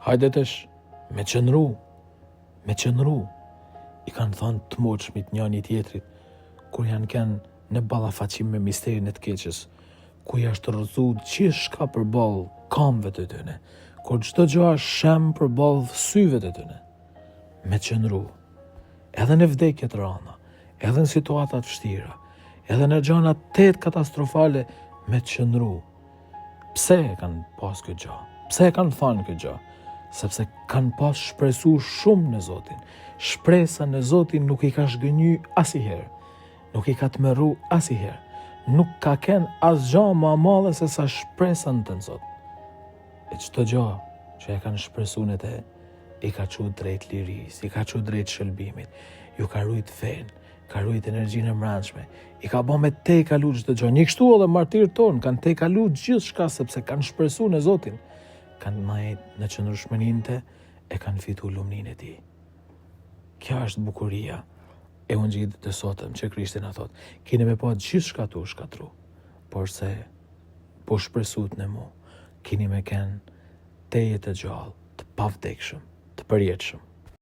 Hajdetesh, me qëndru, i kanë thënë të moçmit njëri tjetrit, kur janë kënë në ballafaqim me misterin e të keqës, ku jashtë rrëzu gjithçka përballë kamve të tyne, kur çdo gjë është shem përballë syve të tyne. Me qëndru, edhe në vdekje të rana, edhe në situatat vështira, edhe në gjëra të katastrofale, me qëndru. Pse e kanë pas këtë gjë? Pse e kanë thënë këtë gjë? Sepse kanë pas shpresu shumë në Zotin. Shpresa në Zotin nuk i ka shgënjy asnjëherë, nuk i ka tmerru asnjëherë, nuk ka kenë asgjë më e madhe se sa shpresa në të Zot. E çdo gjë që e kanë shpresu në te, i ka çu drejt lirisë, i ka çu drejt shëlbimit, ju ka rujt fen, ka rujt energjinë e mbrëmshme, i ka bë me te i kalu çdo gjë. Një kështu edhe martirët tonë kanë te i kalu gjithçka sepse kanë shpresu në Zotin, kanë marrë në qëndrueshmërinë te e kanë fitu lumninë e tij. Kjo është bukuria e ungjillit të sotëm që Krishti na thot. Keni me pa gjithçka tu shkatru, por se po shpresut në mu, keni me kenë teje të gjallë, të pavdekshëm, të përjetshëm.